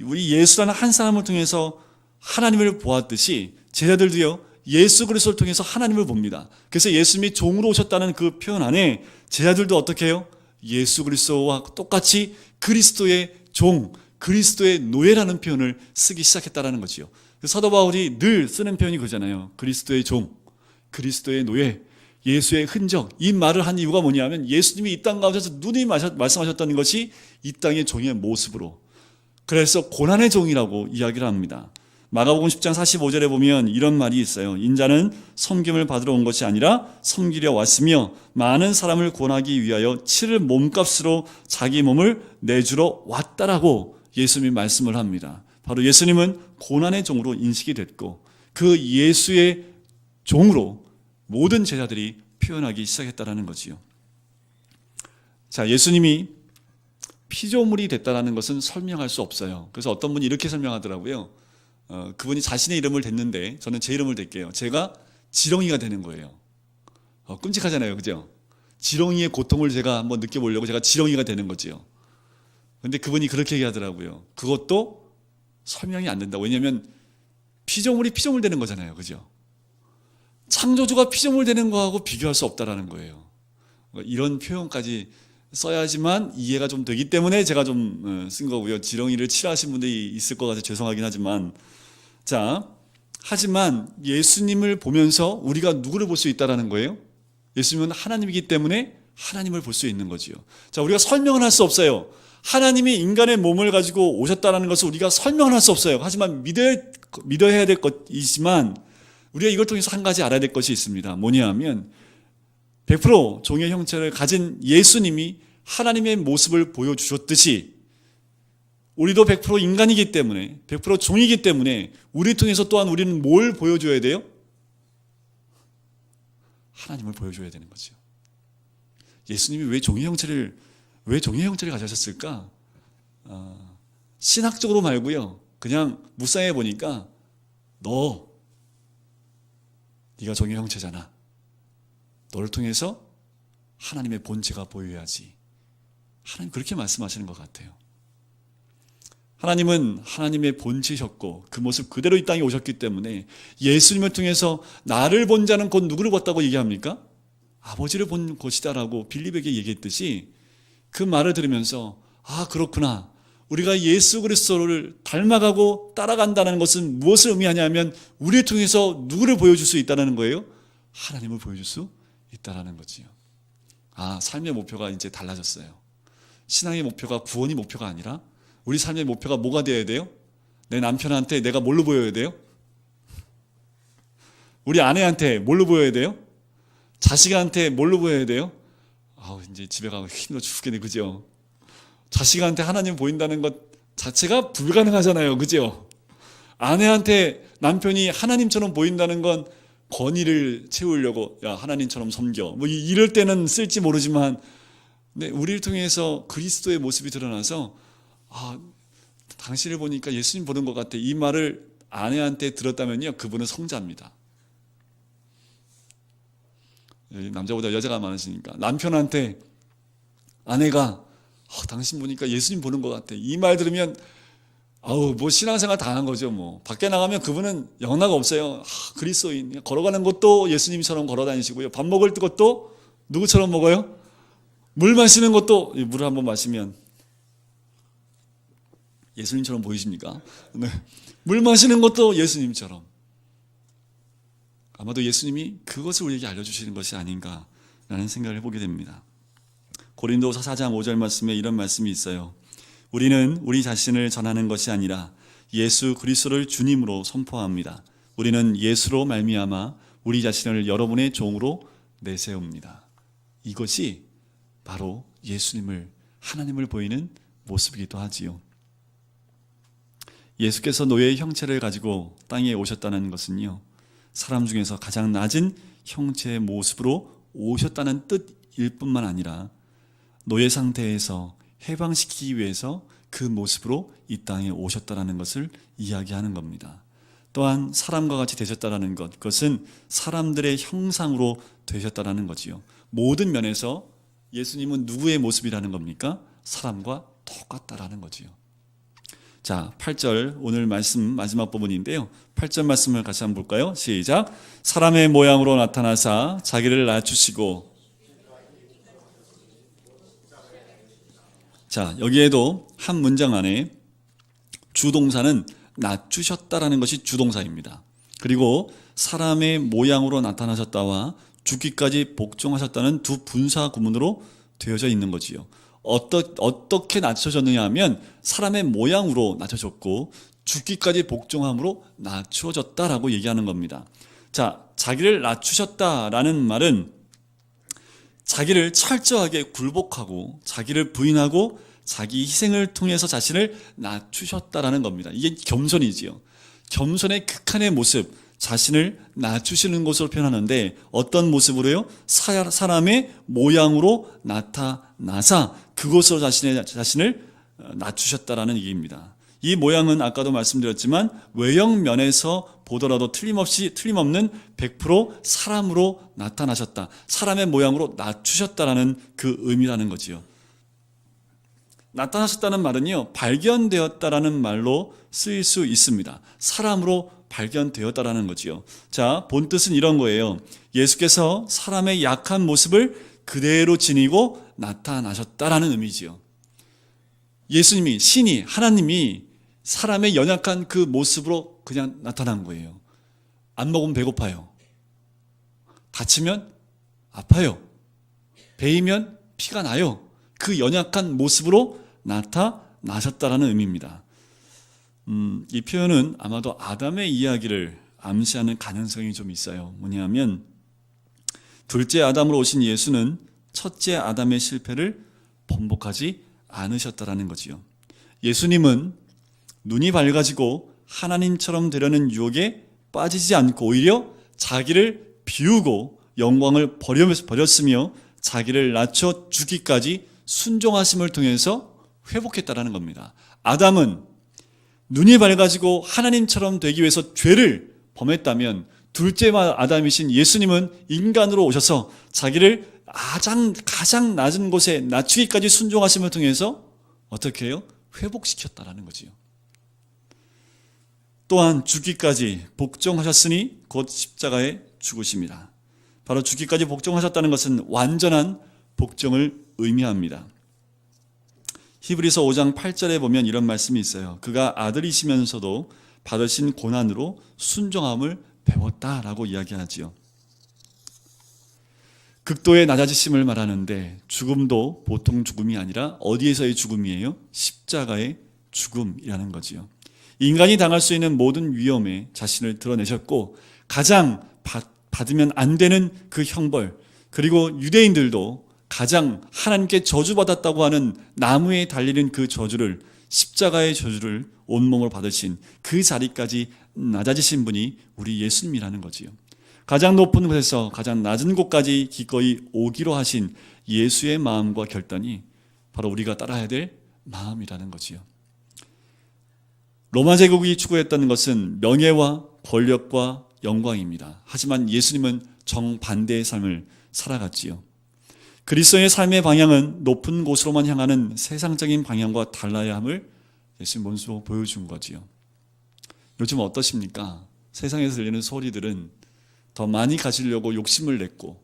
우리 예수라는 한 사람을 통해서 하나님을 보았듯이 제자들도요, 예수 그리스도를 통해서 하나님을 봅니다. 그래서 예수님이 종으로 오셨다는 그 표현 안에 제자들도 어떻게 해요? 예수 그리스도와 똑같이 그리스도의 종, 그리스도의 노예라는 표현을 쓰기 시작했다는 거지요. 사도 바울이 늘 쓰는 표현이 그잖아요. 그리스도의 종, 그리스도의 노예, 예수의 흔적. 이 말을 한 이유가 뭐냐면 예수님이 이 땅 가운데서 누누이 말씀하셨다는 것이 이 땅의 종의 모습으로, 그래서 고난의 종이라고 이야기를 합니다. 마가복음 10장 45절에 보면 이런 말이 있어요. 인자는 섬김을 받으러 온 것이 아니라 섬기려 왔으며 많은 사람을 구원하기 위하여 치를 몸값으로 자기 몸을 내주러 왔다라고 예수님이 말씀을 합니다. 바로 예수님은 고난의 종으로 인식이 됐고 그 예수의 종으로 모든 제자들이 표현하기 시작했다라는 거지요. 자, 예수님이 피조물이 됐다라는 것은 설명할 수 없어요. 그래서 어떤 분이 이렇게 설명하더라고요. 그분이 자신의 이름을 댔는데 저는 제 이름을 댈게요. 제가 지렁이가 되는 거예요. 끔찍하잖아요, 그죠? 지렁이의 고통을 제가 한번 느껴보려고 제가 지렁이가 되는 거지요. 근데 그분이 그렇게 얘기하더라고요. 그것도 설명이 안 된다. 왜냐하면 피조물이 피조물 되는 거잖아요, 그죠? 창조주가 피조물 되는 거하고 비교할 수 없다라는 거예요. 이런 표현까지 써야지만 이해가 좀 되기 때문에 제가 좀 쓴 거고요. 지렁이를 칠하신 분들이 있을 것 같아서 죄송하긴 하지만, 자, 하지만 예수님을 보면서 우리가 누구를 볼 수 있다라는 거예요? 예수님은 하나님이기 때문에 하나님을 볼 수 있는 거지요. 자, 우리가 설명은 할 수 없어요. 하나님이 인간의 몸을 가지고 오셨다는 것을 우리가 설명을 할 수 없어요. 하지만 믿어야 될 것이지만 우리가 이걸 통해서 한 가지 알아야 될 것이 있습니다. 뭐냐 하면 100% 종의 형체를 가진 예수님이 하나님의 모습을 보여주셨듯이 우리도 100% 인간이기 때문에 100% 종이기 때문에 우리 통해서 또한 우리는 뭘 보여줘야 돼요? 하나님을 보여줘야 되는 거죠. 예수님이 왜 종의 형체를 가지셨을까? 신학적으로 말고요. 그냥 묵상해 보니까 네가 종의 형체잖아. 너를 통해서 하나님의 본체가 보여야지. 하나님 그렇게 말씀하시는 것 같아요. 하나님은 하나님의 본체셨고 그 모습 그대로 이 땅에 오셨기 때문에 예수님을 통해서 나를 본 자는 곧 누구를 봤다고 얘기합니까? 아버지를 본 것이다라고 빌립에게 얘기했듯이 그 말을 들으면서 그렇구나. 우리가 예수 그리스도를 닮아가고 따라간다는 것은 무엇을 의미하냐면 우리를 통해서 누구를 보여줄 수 있다는 거예요? 하나님을 보여줄 수 있다는 거지요. 삶의 목표가 이제 달라졌어요. 신앙의 목표가 구원이 목표가 아니라 우리 삶의 목표가 뭐가 되어야 돼요? 내 남편한테 내가 뭘로 보여야 돼요? 우리 아내한테 뭘로 보여야 돼요? 자식한테 뭘로 보여야 돼요? 이제 집에 가고 힘들어 죽겠네, 그죠? 자식한테 하나님 보인다는 것 자체가 불가능하잖아요, 그죠? 아내한테 남편이 하나님처럼 보인다는 건 권위를 채우려고 하나님처럼 섬겨 이럴 때는 쓸지 모르지만 우리를 통해서 그리스도의 모습이 드러나서 당신을 보니까 예수님 보는 것 같아. 이 말을 아내한테 들었다면요, 그분은 성자입니다. 남자보다 여자가 많으시니까 남편한테 아내가 당신 보니까 예수님 보는 것 같아. 이 말 들으면 신앙생활 다 한 거죠. 밖에 나가면 그분은 영락 없어요. 그리스도인. 걸어가는 것도 예수님처럼 걸어 다니시고요. 밥 먹을 것도 누구처럼 먹어요? 물 마시는 것도 물을 한번 마시면 예수님처럼 보이십니까? 네. 물 마시는 것도 예수님처럼. 아마도 예수님이 그것을 우리에게 알려주시는 것이 아닌가라는 생각을 해보게 됩니다. 고린도서 4장 5절 말씀에 이런 말씀이 있어요. 우리는 우리 자신을 전하는 것이 아니라 예수 그리스도를 주님으로 선포합니다. 우리는 예수로 말미암아 우리 자신을 여러분의 종으로 내세웁니다. 이것이 바로 예수님을, 하나님을 보이는 모습이기도 하지요. 예수께서 노예의 형체를 가지고 땅에 오셨다는 것은요, 사람 중에서 가장 낮은 형체의 모습으로 오셨다는 뜻일 뿐만 아니라 노예 상태에서 해방시키기 위해서 그 모습으로 이 땅에 오셨다는 것을 이야기하는 겁니다. 또한 사람과 같이 되셨다는 것, 그것은 사람들의 형상으로 되셨다는 거지요. 모든 면에서 예수님은 누구의 모습이라는 겁니까? 사람과 똑같다라는 거지요. 자, 8절 오늘 말씀 마지막 부분인데요. 8절 말씀을 같이 한번 볼까요? 시작. 사람의 모양으로 나타나사 자기를 낮추시고. 자, 여기에도 한 문장 안에 주동사는 낮추셨다라는 것이 주동사입니다. 그리고 사람의 모양으로 나타나셨다와 죽기까지 복종하셨다는 두 분사 구문으로 되어져 있는 거지요. 어떻게 낮춰졌느냐 하면 사람의 모양으로 낮춰졌고 죽기까지 복종함으로 낮추어졌다라고 얘기하는 겁니다. 자, 자기를 낮추셨다라는 말은 자기를 철저하게 굴복하고 자기를 부인하고 자기 희생을 통해서 자신을 낮추셨다라는 겁니다. 이게 겸손이지요. 겸손의 극한의 모습, 자신을 낮추시는 것으로 표현하는데 어떤 모습으로요? 사람의 모양으로 나타나사 그것으로 자신을 낮추셨다라는 얘기입니다. 이 모양은 아까도 말씀드렸지만 외형 면에서 보더라도 틀림없는 100% 사람으로 나타나셨다. 사람의 모양으로 낮추셨다라는 그 의미라는 거지요. 나타나셨다는 말은요, 발견되었다라는 말로 쓰일 수 있습니다. 사람으로 발견되었다라는 거지요. 자, 본 뜻은 이런 거예요. 예수께서 사람의 약한 모습을 그대로 지니고 나타나셨다라는 의미지요. 예수님이, 신이, 하나님이 사람의 연약한 그 모습으로 그냥 나타난 거예요. 안 먹으면 배고파요. 다치면 아파요. 베이면 피가 나요. 그 연약한 모습으로 나타나셨다라는 의미입니다. 이 표현은 아마도 아담의 이야기를 암시하는 가능성이 좀 있어요. 뭐냐면 둘째 아담으로 오신 예수는 첫째 아담의 실패를 번복하지 않으셨다라는 거지요. 예수님은 눈이 밝아지고 하나님처럼 되려는 유혹에 빠지지 않고 오히려 자기를 비우고 영광을 버렸으며 자기를 낮춰 주기까지 순종하심을 통해서 회복했다라는 겁니다. 아담은 눈이 밝아지고 하나님처럼 되기 위해서 죄를 범했다면 둘째 아담이신 예수님은 인간으로 오셔서 자기를 가장 낮은 곳에 낮추기까지 순종하심을 통해서 어떻게 해요? 회복시켰다라는 거지요. 또한 죽기까지 복종하셨으니 곧 십자가에 죽으십니다. 바로 죽기까지 복종하셨다는 것은 완전한 복종을 의미합니다. 히브리서 5장 8절에 보면 이런 말씀이 있어요. 그가 아들이시면서도 받으신 고난으로 순종함을 배웠다라고 이야기하지요. 극도의 낮아지심을 말하는데 죽음도 보통 죽음이 아니라 어디에서의 죽음이에요? 십자가의 죽음이라는 거지요. 인간이 당할 수 있는 모든 위험에 자신을 드러내셨고 가장 받으면 안 되는 그 형벌, 그리고 유대인들도 가장 하나님께 저주받았다고 하는 나무에 달리는 그 저주를, 십자가의 저주를 온몸으로 받으신 그 자리까지 낮아지신 분이 우리 예수님이라는 거지요. 가장 높은 곳에서 가장 낮은 곳까지 기꺼이 오기로 하신 예수의 마음과 결단이 바로 우리가 따라야 될 마음이라는 거지요. 로마 제국이 추구했던 것은 명예와 권력과 영광입니다. 하지만 예수님은 정반대의 삶을 살아갔지요. 그리스도의 삶의 방향은 높은 곳으로만 향하는 세상적인 방향과 달라야 함을 예수님 몸소 보여준 거지요. 요즘 어떠십니까? 세상에서 들리는 소리들은 더 많이 가지려고 욕심을 냈고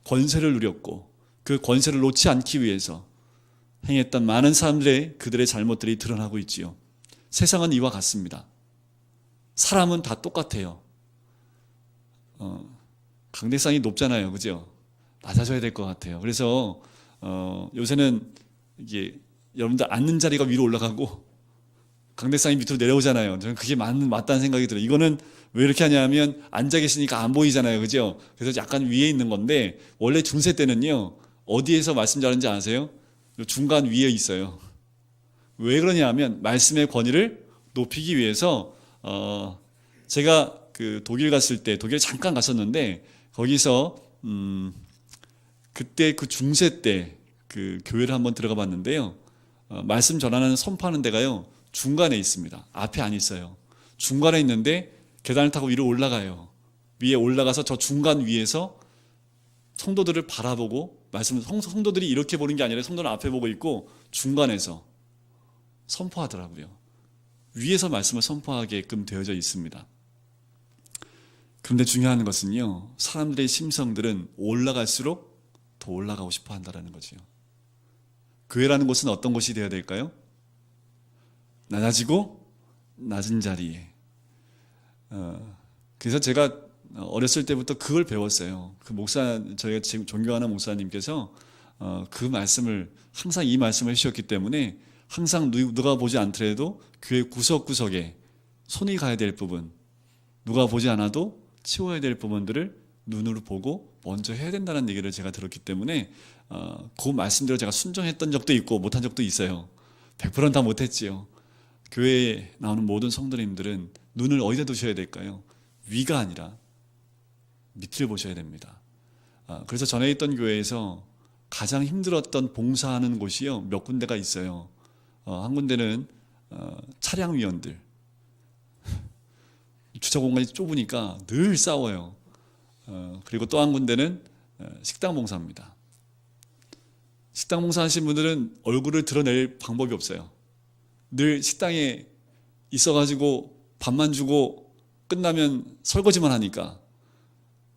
권세를 누렸고 그 권세를 놓지 않기 위해서 행했던 많은 사람들의 그들의 잘못들이 드러나고 있지요. 세상은 이와 같습니다. 사람은 다 똑같아요. 강대상이 높잖아요, 그죠? 낮아져야 될 것 같아요. 그래서 요새는 이게 여러분들 앉는 자리가 위로 올라가고 강대상이 밑으로 내려오잖아요. 저는 그게 맞다는 생각이 들어요. 이거는 왜 이렇게 하냐면 앉아 계시니까 안 보이잖아요, 그죠? 그래서 약간 위에 있는 건데 원래 중세 때는요 어디에서 말씀 잘하는지 아세요? 중간 위에 있어요. 왜 그러냐면 말씀의 권위를 높이기 위해서 제가 그 독일 갔을 때 독일 잠깐 갔었는데 거기서 그때 그 중세 때 그 교회를 한번 들어가 봤는데요. 말씀 전하는 선포하는 데가요 중간에 있습니다. 앞에 안 있어요. 중간에 있는데 계단을 타고 위로 올라가요. 위에 올라가서 저 중간 위에서 성도들을 바라보고 성도들이 이렇게 보는 게 아니라 성도는 앞에 보고 있고 중간에서 선포하더라고요. 위에서 말씀을 선포하게끔 되어져 있습니다. 그런데 중요한 것은요, 사람들의 심성들은 올라갈수록 더 올라가고 싶어 한다는 거죠. 교회라는 곳은 어떤 곳이 되어야 될까요? 낮아지고 낮은 자리에. 그래서 제가 어렸을 때부터 그걸 배웠어요. 저희가 지금 존경하는 목사님께서 그 말씀을 항상 이 말씀을 해주셨기 때문에 항상 누가 보지 않더라도 교회 구석구석에 손이 가야 될 부분, 누가 보지 않아도 치워야 될 부분들을 눈으로 보고 먼저 해야 된다는 얘기를 제가 들었기 때문에 그 말씀대로 제가 순종했던 적도 있고 못한 적도 있어요. 100%는 다 못했지요. 교회에 나오는 모든 성도님들은 눈을 어디다 두셔야 될까요? 위가 아니라 밑을 보셔야 됩니다. 그래서 전에 있던 교회에서 가장 힘들었던 봉사하는 곳이요 몇 군데가 있어요. 한 군데는 차량위원들, 주차 공간이 좁으니까 늘 싸워요. 그리고 또 한 군데는 식당 봉사입니다. 식당 봉사하신 분들은 얼굴을 드러낼 방법이 없어요. 늘 식당에 있어가지고 밥만 주고 끝나면 설거지만 하니까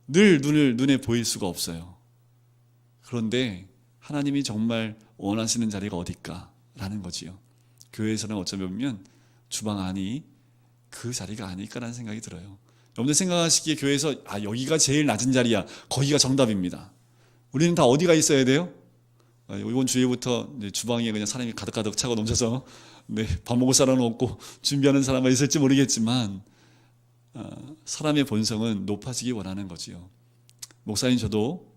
늘 눈에 보일 수가 없어요. 그런데 하나님이 정말 원하시는 자리가 어딜까라는 거지요. 교회에서는 어쩌면 주방 안이 그 자리가 아닐까라는 생각이 들어요. 여러분들 생각하시기에 교회에서 여기가 제일 낮은 자리야, 거기가 정답입니다. 우리는 다 어디가 있어야 돼요? 이번 주일부터 주방에 그냥 사람이 가득가득 차고 넘쳐서 밥 먹을 사람은 없고 준비하는 사람만 있을지 모르겠지만 사람의 본성은 높아지기 원하는 거지요. 목사님 저도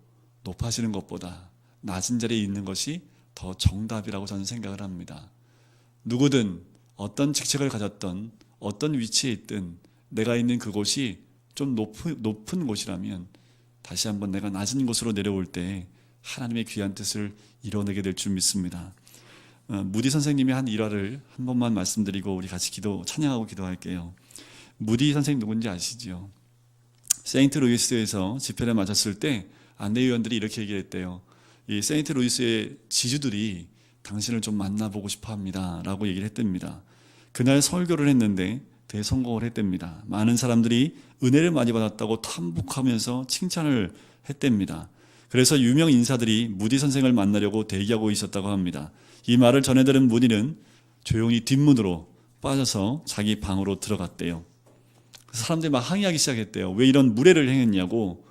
높아지는 것보다 낮은 자리에 있는 것이 더 정답이라고 저는 생각을 합니다. 누구든 어떤 직책을 가졌던 어떤 위치에 있든 내가 있는 그곳이 좀 높은 곳이라면 다시 한번 내가 낮은 곳으로 내려올 때 하나님의 귀한 뜻을 이뤄내게 될 줄 믿습니다. 무디 선생님이 한 일화를 한 번만 말씀드리고 우리 같이 찬양하고 기도할게요. 무디 선생님 누군지 아시죠? 세인트루이스에서 집회를 마쳤을 때 안내위원들이 이렇게 얘기했대요. 이 세인트루이스의 지주들이 당신을 좀 만나보고 싶어 합니다 라고 얘기를 했답니다. 그날 설교를 했는데 대성공을 했답니다. 많은 사람들이 은혜를 많이 받았다고 탐복하면서 칭찬을 했답니다. 그래서 유명 인사들이 무디 선생을 만나려고 대기하고 있었다고 합니다. 이 말을 전해 들은 무디는 조용히 뒷문으로 빠져서 자기 방으로 들어갔대요. 사람들이 막 항의하기 시작했대요. 왜 이런 무례를 행했냐고.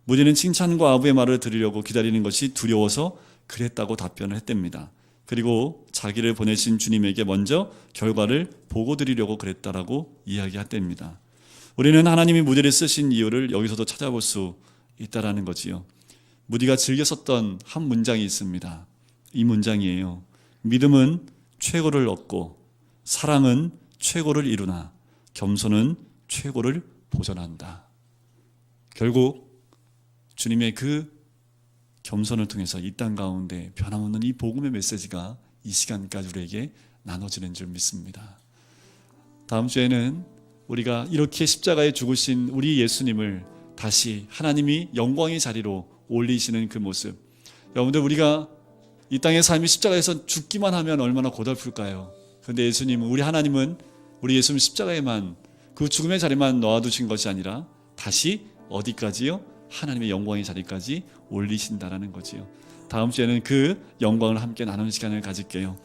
무디는 칭찬과 아부의 말을 들으려고 기다리는 것이 두려워서 그랬다고 답변을 했답니다. 그리고 자기를 보내신 주님에게 먼저 결과를 보고 드리려고 그랬다라고 이야기했답니다. 우리는 하나님이 무디를 쓰신 이유를 여기서도 찾아볼 수 있다라는 거지요. 무디가 즐겨 썼던 한 문장이 있습니다. 이 문장이에요. 믿음은 최고를 얻고 사랑은 최고를 이루나 겸손은 최고를 보전한다. 결국 주님의 그 겸손을 통해서 이 땅 가운데 변함없는 이 복음의 메시지가 이 시간까지 우리에게 나눠지는 줄 믿습니다. 다음 주에는 우리가 이렇게 십자가에 죽으신 우리 예수님을 다시 하나님이 영광의 자리로 올리시는 그 모습, 여러분들 우리가 이 땅의 삶이 십자가에서 죽기만 하면 얼마나 고달플까요? 그런데 예수님은, 우리 하나님은 우리 예수님 십자가에만 그 죽음의 자리만 놓아두신 것이 아니라 다시 어디까지요? 하나님의 영광의 자리까지 올리신다라는 거지요. 다음 주에는 그 영광을 함께 나누는 시간을 가질게요.